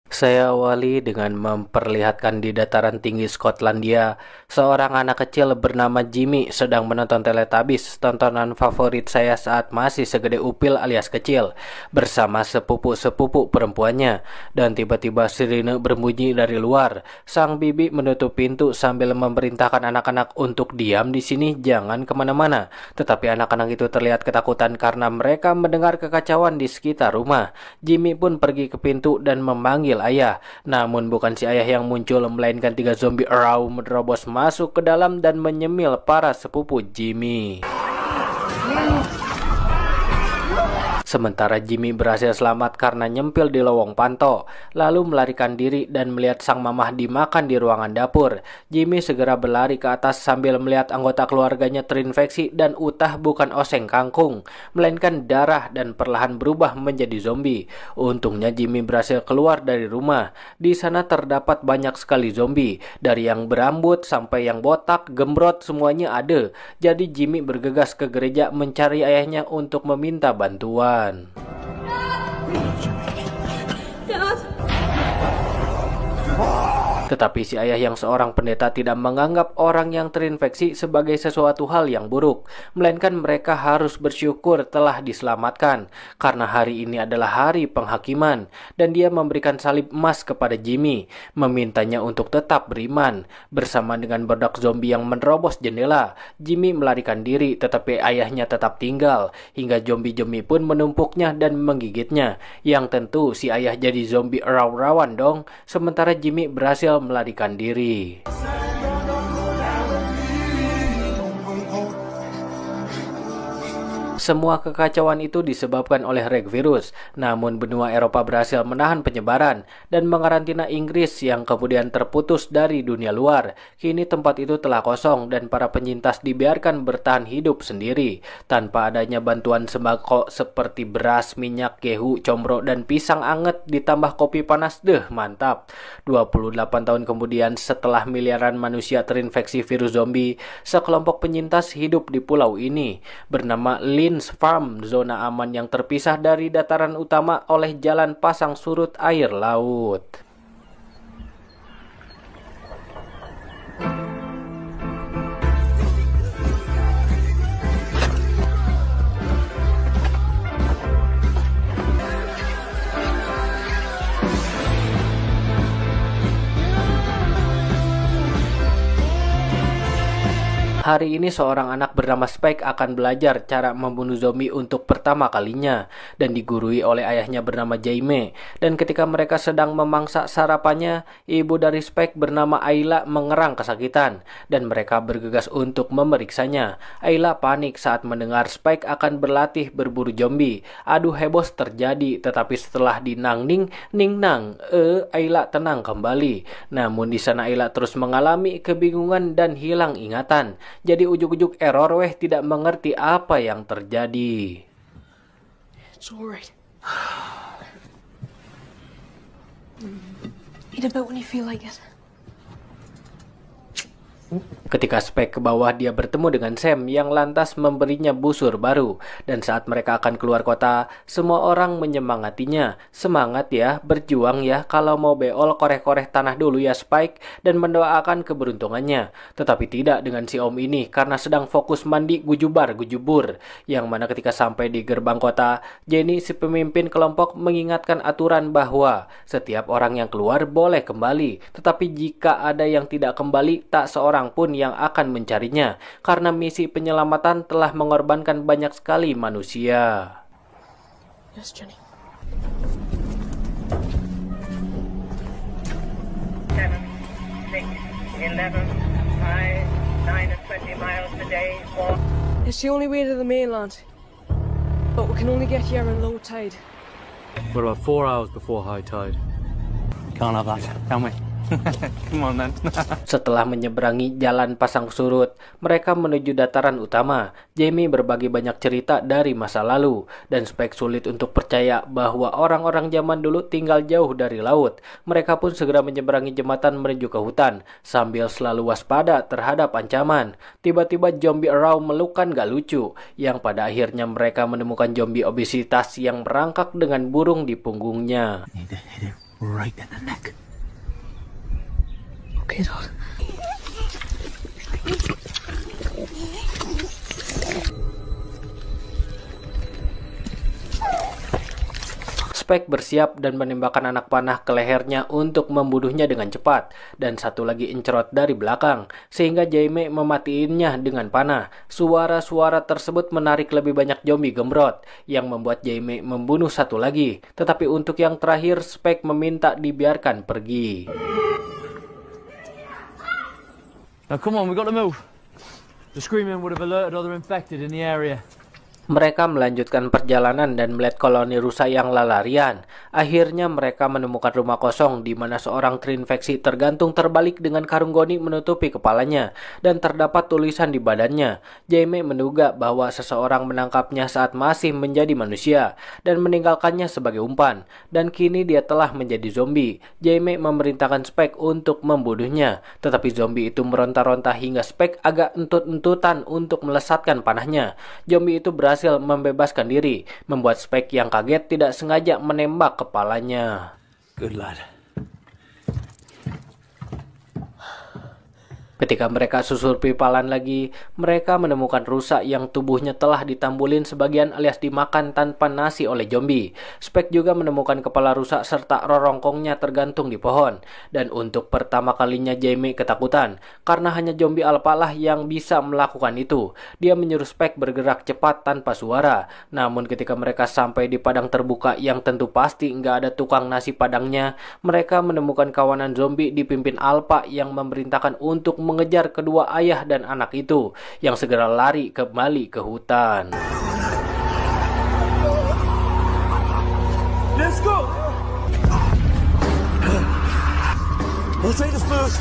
Saya awali dengan memperlihatkan di dataran tinggi Skotlandia, seorang anak kecil bernama Jimmy sedang menonton Teletubbies, tontonan favorit saya saat masih segede upil alias kecil, bersama sepupu-sepupu perempuannya. Dan tiba-tiba sirine berbunyi dari luar. Sang bibi menutup pintu sambil memerintahkan anak-anak untuk diam di sini, jangan kemana-mana. Tetapi anak-anak itu terlihat ketakutan karena mereka mendengar kekacauan di sekitar rumah. Jimmy pun pergi ke pintu dan memanggil ayah. Namun bukan si ayah yang muncul, melainkan 3 zombie raw menerobos masuk ke dalam dan menyemil para sepupu Jimmy. Sementara Jimmy berhasil selamat karena nyempil di lowong panto, lalu melarikan diri dan melihat sang mamah dimakan di ruangan dapur. Jimmy segera berlari ke atas sambil melihat anggota keluarganya terinfeksi dan utah bukan oseng kangkung, melainkan darah, dan perlahan berubah menjadi zombie. Untungnya Jimmy berhasil keluar dari rumah. Di sana terdapat banyak sekali zombie, dari yang berambut sampai yang botak, gembrot, semuanya ada. Jadi Jimmy bergegas ke gereja mencari ayahnya untuk meminta bantuan. Tetapi si ayah yang seorang pendeta tidak menganggap orang yang terinfeksi sebagai sesuatu hal yang buruk, melainkan mereka harus bersyukur telah diselamatkan, karena hari ini adalah hari penghakiman, dan dia memberikan salib emas kepada Jimmy, memintanya untuk tetap beriman. Bersama dengan badak zombie yang menerobos jendela, Jimmy melarikan diri, tetapi ayahnya tetap tinggal, hingga zombie-zombie pun menumpuknya dan menggigitnya. Yang tentu si ayah jadi zombie raw-rawan dong, sementara Jimmy berhasil melarikan diri. Semua kekacauan itu disebabkan oleh reg virus, namun benua Eropa berhasil menahan penyebaran dan mengarantina Inggris yang kemudian terputus dari dunia luar. Kini tempat itu telah kosong dan para penyintas dibiarkan bertahan hidup sendiri. Tanpa adanya bantuan sembako seperti beras, minyak, gehu, combro, dan pisang anget ditambah kopi panas, mantap. 28 tahun kemudian setelah miliaran manusia terinfeksi virus zombie, sekelompok penyintas hidup di pulau ini bernama Lynn Farm, zona aman yang terpisah dari dataran utama oleh jalan pasang surut air laut. Hari ini seorang anak bernama Spike akan belajar cara membunuh zombie untuk pertama kalinya dan digurui oleh ayahnya bernama Jaime. Dan ketika mereka sedang memangsa sarapannya, ibu dari Spike bernama Ayla mengerang kesakitan dan mereka bergegas untuk memeriksanya. Ayla panik saat mendengar Spike akan berlatih berburu zombie. Adu heboh terjadi, tetapi setelah dinang-ning, ning-nang, Ayla tenang kembali. Namun di sana Ayla terus mengalami kebingungan dan hilang ingatan. Jadi ujuk-ujuk error tidak mengerti apa yang terjadi. It's alright. Eat a bit when you feel like it. Ketika Spike ke bawah, dia bertemu dengan Sam yang lantas memberinya busur baru. Dan saat mereka akan keluar kota, semua orang menyemangatinya. Semangat ya, berjuang ya, kalau mau beol koreh-koreh tanah dulu ya Spike, dan mendoakan keberuntungannya. Tetapi tidak dengan si om ini, karena sedang fokus mandi gujubar-gujubur. Yang mana ketika sampai di gerbang kota, Jenny si pemimpin kelompok mengingatkan aturan bahwa setiap orang yang keluar boleh kembali. Tetapi jika ada yang tidak kembali, tak seorang pun yang akan mencarinya, karena misi penyelamatan telah mengorbankan banyak sekali manusia. Yes, Jenny. 7, 6, 11, 5, 9 and 20 miles a day. It's the only way to the mainland. But we can only get here in low tide. We're about 4 hours before high tide. Can't have that, can we? Come on then. Setelah menyeberangi jalan pasang surut, mereka menuju dataran utama. Jamie berbagi banyak cerita dari masa lalu, dan Spike sulit untuk percaya bahwa orang-orang zaman dulu tinggal jauh dari laut. Mereka pun segera menyeberangi jembatan menuju ke hutan, sambil selalu waspada terhadap ancaman. Tiba-tiba zombie raw melukan gak lucu, yang pada akhirnya mereka menemukan zombie obesitas yang merangkak dengan burung di punggungnya. right in the neck. Okay, Dad. Spike bersiap dan menembakkan anak panah ke lehernya untuk membunuhnya dengan cepat, dan satu lagi encerot dari belakang, sehingga Jaime mematiinnya dengan panah. Suara-suara tersebut menarik lebih banyak zombie gembrot, yang membuat Jaime membunuh satu lagi. Tetapi untuk yang terakhir, Spike meminta dibiarkan pergi. Now come on, we got to move. The screaming would have alerted other infected in the area. Mereka melanjutkan perjalanan dan melihat koloni rusa yang lari-larian. Akhirnya mereka menemukan rumah kosong di mana seorang terinfeksi tergantung terbalik dengan karung goni menutupi kepalanya dan terdapat tulisan di badannya. Jaime menduga bahwa seseorang menangkapnya saat masih menjadi manusia dan meninggalkannya sebagai umpan, dan kini dia telah menjadi zombie. Jaime memerintahkan Spike untuk membunuhnya, tetapi zombie itu meronta-ronta hingga Spike agak entut-entutan untuk melesatkan panahnya. Zombie itu berhasil membebaskan diri, membuat Spike yang kaget tidak sengaja menembak kepalanya. Good lad. Ketika mereka susur pipalan lagi, mereka menemukan rusa yang tubuhnya telah ditambulin sebagian alias dimakan tanpa nasi oleh zombie. Spike juga menemukan kepala rusa serta rorongkongnya tergantung di pohon. Dan untuk pertama kalinya Jaime ketakutan, karena hanya zombie alpha lah yang bisa melakukan itu. Dia menyuruh Spike bergerak cepat tanpa suara. Namun ketika mereka sampai di padang terbuka yang tentu pasti nggak ada tukang nasi padangnya, mereka menemukan kawanan zombie dipimpin alpha yang memerintahkan untuk mengejar kedua ayah dan anak itu yang segera lari kembali ke hutan. Let's go! I'll take this first.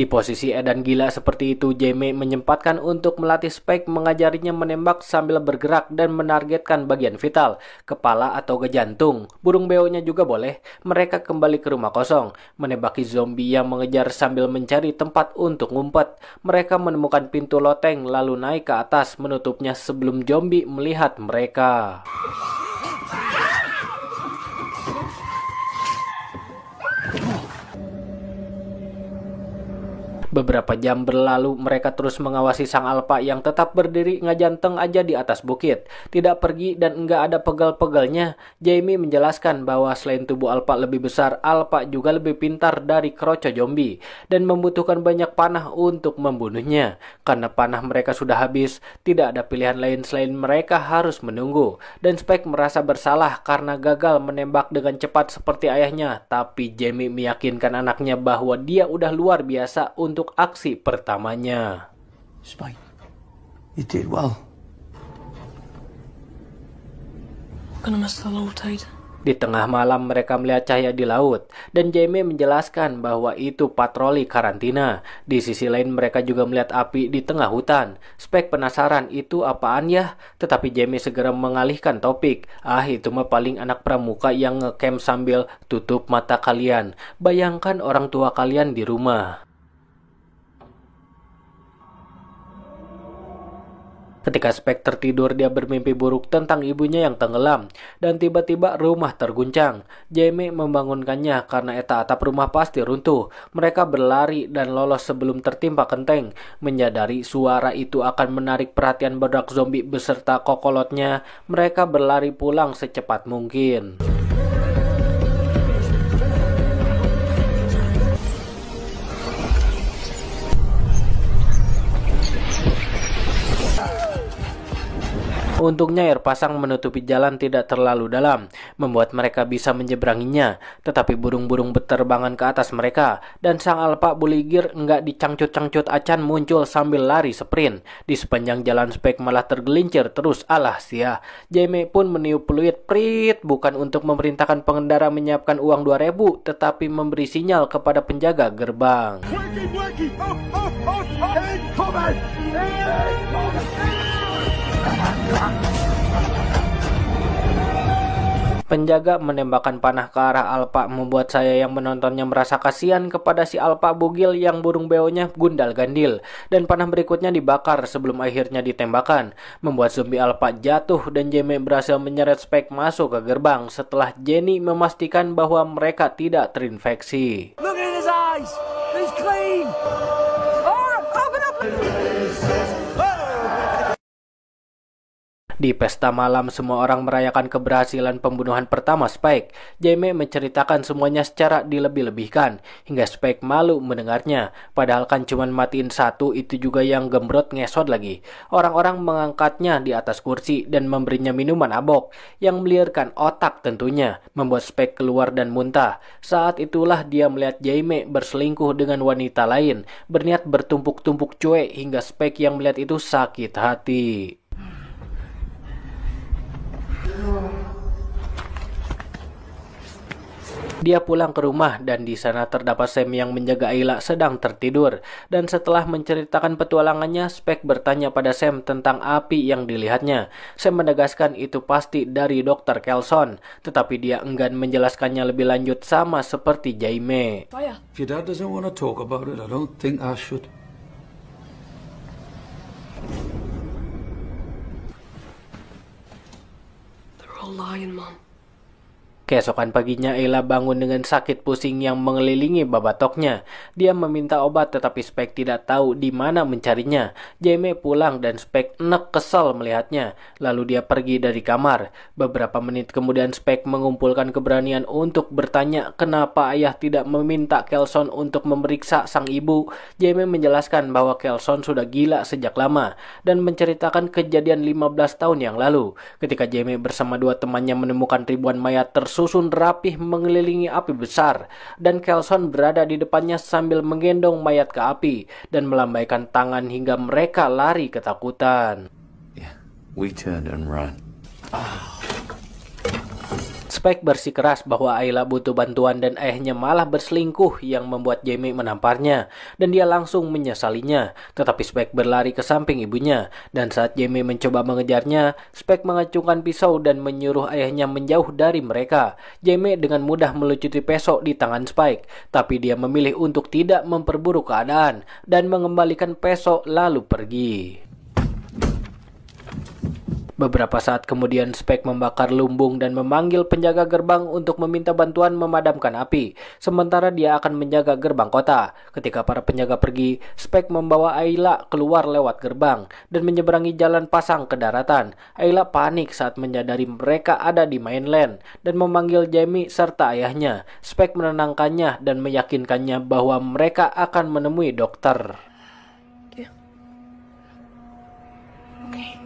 Di posisi edan gila seperti itu, Jaime menyempatkan untuk melatih Spike mengajarinya menembak sambil bergerak dan menargetkan bagian vital, kepala atau ke jantung. Burung beonya juga boleh. Mereka kembali ke rumah kosong, menembaki zombie yang mengejar sambil mencari tempat untuk ngumpet. Mereka menemukan pintu loteng lalu naik ke atas menutupnya sebelum zombie melihat mereka. Beberapa jam berlalu, mereka terus mengawasi sang alpha yang tetap berdiri ngajanteng aja di atas bukit. Tidak pergi dan enggak ada pegal-pegalnya. Jaime menjelaskan bahwa selain tubuh alpha lebih besar, alpha juga lebih pintar dari kroco zombie dan membutuhkan banyak panah untuk membunuhnya. Karena panah mereka sudah habis, tidak ada pilihan lain selain mereka harus menunggu. Dan Spike merasa bersalah karena gagal menembak dengan cepat seperti ayahnya. Tapi Jaime meyakinkan anaknya bahwa dia udah luar biasa untuk aksi pertamanya. Spike, you did well. We're gonna miss the low tide. Di tengah malam mereka melihat cahaya di laut, dan Jaime menjelaskan bahwa itu patroli karantina. Di sisi lain mereka juga melihat api di tengah hutan. Spike penasaran itu apaan ya, tetapi Jaime segera mengalihkan topik. Itu mah paling anak pramuka yang ngecamp sambil tutup mata kalian. Bayangkan orang tua kalian di rumah. Ketika Spike tertidur, dia bermimpi buruk tentang ibunya yang tenggelam, dan tiba-tiba rumah terguncang. Jaime membangunkannya karena atap rumah pasti runtuh. Mereka berlari dan lolos sebelum tertimpa genteng. Menyadari suara itu akan menarik perhatian bedak zombie beserta kokolotnya, mereka berlari pulang secepat mungkin. Untungnya air pasang menutupi jalan tidak terlalu dalam, membuat mereka bisa menyeberanginya. Tetapi burung-burung berterbangan ke atas mereka, dan sang alpha buligir enggak dicangcut-cangcut acan muncul sambil lari sprint. Di sepanjang jalan Spike malah tergelincir terus. Alah sia. Jaime pun meniup peluit prit, bukan untuk memerintahkan pengendara menyiapkan uang 2.000, tetapi memberi sinyal kepada penjaga gerbang. Penjaga menembakkan panah ke arah Alpa membuat saya yang menontonnya merasa kasihan kepada si Alpa bugil yang burung beonya gundal gandil, dan panah berikutnya dibakar sebelum akhirnya ditembakkan, membuat zombie Alpa jatuh dan Jamie berhasil menyeret Spike masuk ke gerbang setelah Jenny memastikan bahwa mereka tidak terinfeksi. Look in his eyes! He's clean! Di pesta malam, semua orang merayakan keberhasilan pembunuhan pertama Spike. Jamie menceritakan semuanya secara dilebih-lebihkan, hingga Spike malu mendengarnya. Padahal kan cuman matiin satu, itu juga yang gembrot ngesot lagi. Orang-orang mengangkatnya di atas kursi dan memberinya minuman abok, yang melirkan otak tentunya, membuat Spike keluar dan muntah. Saat itulah dia melihat Jamie berselingkuh dengan wanita lain, berniat bertumpuk-tumpuk cuek, hingga Spike yang melihat itu sakit hati. Dia pulang ke rumah dan di sana terdapat Sam yang menjaga Ayla sedang tertidur. Dan setelah menceritakan petualangannya, Spike bertanya pada Sam tentang api yang dilihatnya. Sam menegaskan itu pasti dari Dr. Kelson, tetapi dia enggan menjelaskannya lebih lanjut sama seperti Jaime. Fire. If your dad doesn't want to talk about it, I don't think I should. They're all lying, Mom. Keesokan paginya Ayla bangun dengan sakit pusing yang mengelilingi babatoknya. Dia meminta obat tetapi Spike tidak tahu di mana mencarinya. Jamie pulang dan Spike enek kesal melihatnya. Lalu dia pergi dari kamar. Beberapa menit kemudian Spike mengumpulkan keberanian untuk bertanya kenapa ayah tidak meminta Kelson untuk memeriksa sang ibu. Jamie menjelaskan bahwa Kelson sudah gila sejak lama dan menceritakan kejadian 15 tahun yang lalu ketika Jamie bersama dua temannya menemukan ribuan mayat tersusun rapih mengelilingi api besar, dan Kelson berada di depannya sambil menggendong mayat ke api dan melambaikan tangan hingga mereka lari ketakutan. Yeah, we turned and ran. Spike bersikeras bahwa Ayla butuh bantuan dan ayahnya malah berselingkuh yang membuat Jamie menamparnya dan dia langsung menyesalinya. Tetapi Spike berlari ke samping ibunya dan saat Jamie mencoba mengejarnya, Spike mengacungkan pisau dan menyuruh ayahnya menjauh dari mereka. Jamie dengan mudah melucuti pisau di tangan Spike, tapi dia memilih untuk tidak memperburuk keadaan dan mengembalikan pisau lalu pergi. Beberapa saat kemudian Spike membakar lumbung dan memanggil penjaga gerbang untuk meminta bantuan memadamkan api. Sementara dia akan menjaga gerbang kota. Ketika para penjaga pergi, Spike membawa Ayla keluar lewat gerbang dan menyeberangi jalan pasang ke daratan. Ayla panik saat menyadari mereka ada di mainland dan memanggil Jamie serta ayahnya. Spike menenangkannya dan meyakinkannya bahwa mereka akan menemui dokter. Okay.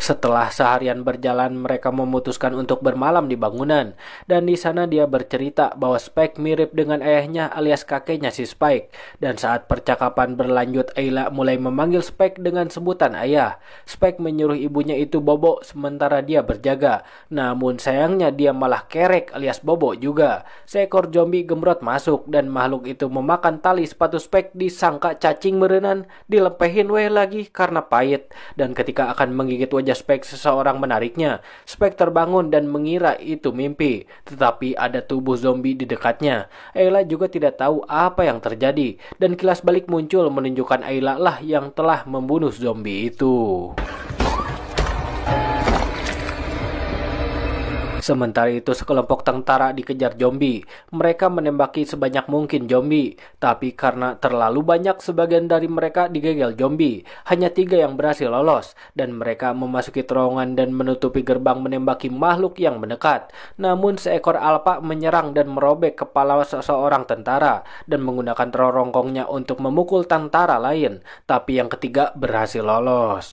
Setelah seharian berjalan, mereka memutuskan untuk bermalam di bangunan. Dan di sana dia bercerita bahwa Spike mirip dengan ayahnya alias kakeknya si Spike. Dan saat percakapan berlanjut, Ayla mulai memanggil Spike dengan sebutan ayah. Spike menyuruh ibunya itu bobo sementara dia berjaga. Namun sayangnya dia malah kerek alias bobo juga. Seekor zombie gembrot masuk dan makhluk itu memakan tali sepatu Spike disangka cacing merenan. Dilepehin weh lagi karena pahit. Dan ketika akan menggigit wajah Spike, seseorang menariknya. Spike terbangun dan mengira itu mimpi, tetapi ada tubuh zombie di dekatnya. Ayla juga tidak tahu apa yang terjadi, dan kilas balik muncul menunjukkan Ayla lah yang telah membunuh zombie itu. Sementara itu sekelompok tentara dikejar zombie. Mereka menembaki sebanyak mungkin zombie, tapi karena terlalu banyak sebagian dari mereka digegel zombie. Hanya 3 yang berhasil lolos, dan mereka memasuki terowongan dan menutupi gerbang menembaki makhluk yang mendekat. Namun seekor alpa menyerang dan merobek kepala seseorang tentara, dan menggunakan terorongkongnya untuk memukul tentara lain. Tapi yang ketiga berhasil lolos.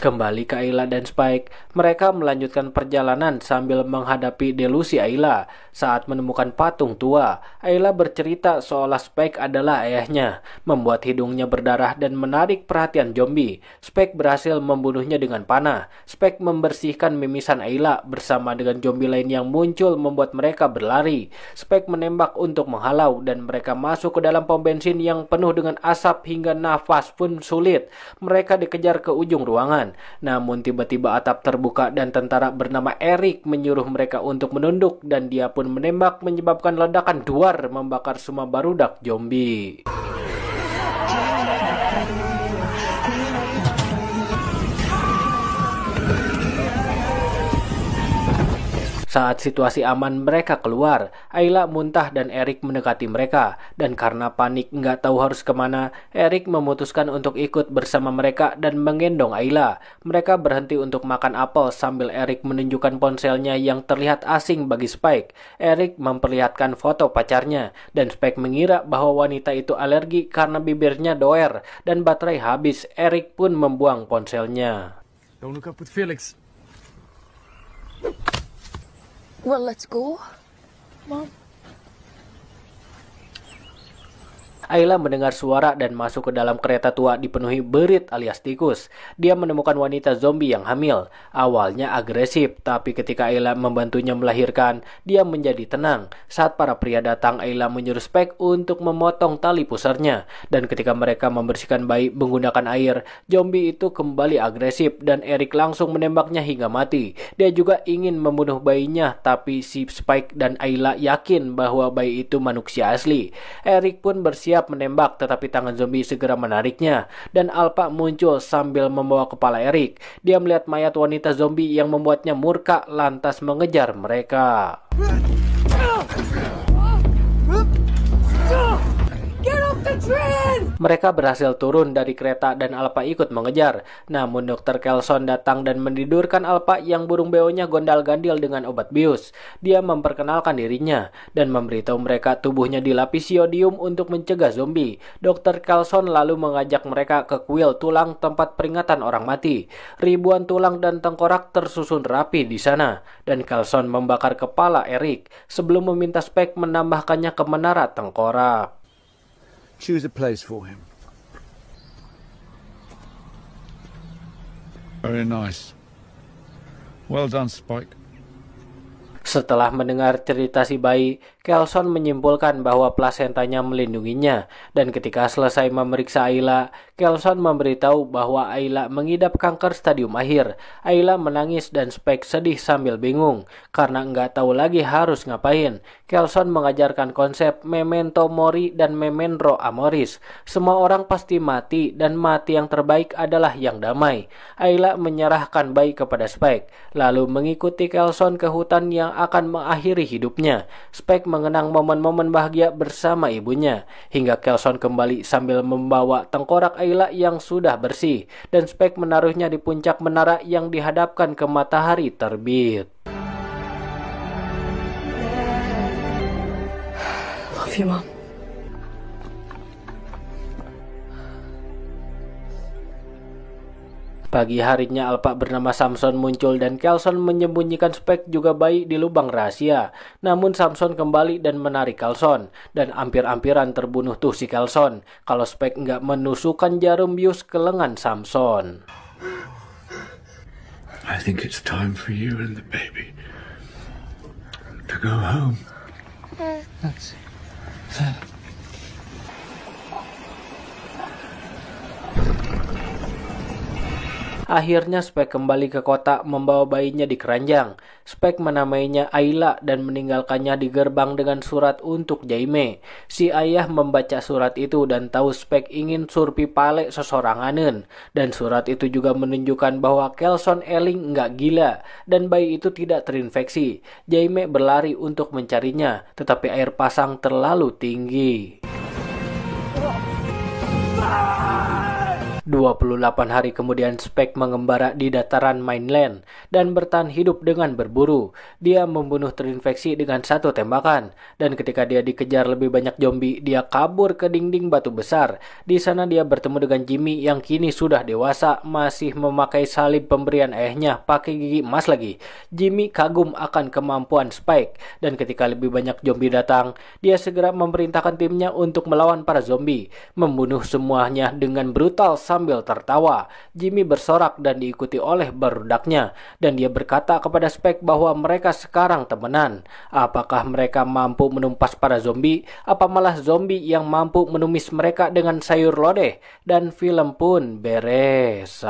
Kembali ke Ayla dan Spike, mereka melanjutkan perjalanan sambil menghadapi delusi Ayla. Saat menemukan patung tua, Ayla bercerita seolah Spike adalah ayahnya, membuat hidungnya berdarah dan menarik perhatian zombie. Spike berhasil membunuhnya dengan panah. Spike membersihkan mimisan Ayla bersama dengan zombie lain yang muncul membuat mereka berlari. Spike menembak untuk menghalau dan mereka masuk ke dalam pom bensin yang penuh dengan asap hingga nafas pun sulit. Mereka dikejar ke ujung ruangan. Namun tiba-tiba atap terbuka dan tentara bernama Eric menyuruh mereka untuk menunduk dan dia pun menembak menyebabkan ledakan duar membakar semua barudak zombie. Saat situasi aman mereka keluar, Ayla muntah dan Eric mendekati mereka. Dan karena panik nggak tahu harus kemana, Eric memutuskan untuk ikut bersama mereka dan menggendong Ayla. Mereka berhenti untuk makan apel sambil Eric menunjukkan ponselnya yang terlihat asing bagi Spike. Eric memperlihatkan foto pacarnya dan Spike mengira bahwa wanita itu alergi karena bibirnya doer dan baterai habis. Eric pun membuang ponselnya. Don't look up with Felix. Well, let's go. Mom. Ayla mendengar suara dan masuk ke dalam kereta tua dipenuhi berit alias tikus. Dia menemukan wanita zombie yang hamil. Awalnya agresif, tapi ketika Ayla membantunya melahirkan, dia menjadi tenang. Saat para pria datang, Ayla menyuruh Spike untuk memotong tali pusarnya. Dan ketika mereka membersihkan bayi menggunakan air, zombie itu kembali agresif dan Eric langsung menembaknya hingga mati. Dia juga ingin membunuh bayinya, tapi si Spike dan Ayla yakin bahwa bayi itu manusia asli. Eric pun bersiap menembak, tetapi tangan zombie segera menariknya dan Alpha muncul sambil membawa kepala Eric. Dia melihat mayat wanita zombie yang membuatnya murka lantas mengejar mereka. Mereka berhasil turun dari kereta dan Alpha ikut mengejar. Namun Dr. Kelson datang dan menidurkan Alpha yang burung beonya gondal-gandil dengan obat bius. Dia memperkenalkan dirinya dan memberitahu mereka tubuhnya dilapisi iodium untuk mencegah zombie. Dr. Kelson lalu mengajak mereka ke kuil tulang tempat peringatan orang mati. Ribuan tulang dan tengkorak tersusun rapi di sana dan Kelson membakar kepala Eric sebelum meminta Spike menambahkannya ke menara tengkorak. Choose a place for him. Very nice. Well done, Spike. Setelah mendengar cerita si bayi, Kelson menyimpulkan bahwa plasentanya melindunginya. Dan ketika selesai memeriksa Ayla, Kelson memberitahu bahwa Ayla mengidap kanker stadium akhir. Ayla menangis dan Spike sedih sambil bingung karena nggak tahu lagi harus ngapain. Kelson mengajarkan konsep memento mori dan memento amoris. Semua orang pasti mati dan mati yang terbaik adalah yang damai. Ayla menyerahkan bayi kepada Spike, lalu mengikuti Kelson ke hutan yang akan mengakhiri hidupnya. Spike mengenang momen-momen bahagia bersama ibunya, hingga Kelson kembali sambil membawa tengkorak Ayla yang sudah bersih, dan Spike menaruhnya di puncak menara yang dihadapkan ke matahari terbit. Love you, Mom. Pagi harinya Alpha bernama Samson muncul dan Kelson menyembunyikan Spike juga bayi di lubang rahasia. Namun Samson kembali dan menarik Kelson dan ampir-ampiran terbunuh tuh si Kelson kalau Spike nggak menusukkan jarum bius ke lengan Samson. I think it's time for you and the baby to go home. Akhirnya Spike kembali ke kota membawa bayinya di keranjang. Spike menamainya Ayla dan meninggalkannya di gerbang dengan surat untuk Jaime. Si ayah membaca surat itu dan tahu Spike ingin surpi pale sesoranganen. Dan surat itu juga menunjukkan bahwa Kelson Eling nggak gila dan bayi itu tidak terinfeksi. Jaime berlari untuk mencarinya, tetapi air pasang terlalu tinggi. 28 hari kemudian Spike mengembara di dataran mainland dan bertahan hidup dengan berburu. Dia membunuh terinfeksi dengan satu tembakan, dan ketika dia dikejar lebih banyak zombie, dia kabur ke dinding batu besar. Di sana dia bertemu dengan Jimmy yang kini sudah dewasa, masih memakai salib pemberian ayahnya pakai gigi emas lagi. Jimmy kagum akan kemampuan Spike, dan ketika lebih banyak zombie datang, dia segera memerintahkan timnya untuk melawan para zombie, membunuh semuanya dengan brutal sambil tertawa. Jimmy bersorak dan diikuti oleh barudaknya, dan dia berkata kepada Spike bahwa mereka sekarang temenan. Apakah mereka mampu menumpas para zombie? Apa malah zombie yang mampu menumis mereka dengan sayur lodeh? Dan film pun beres.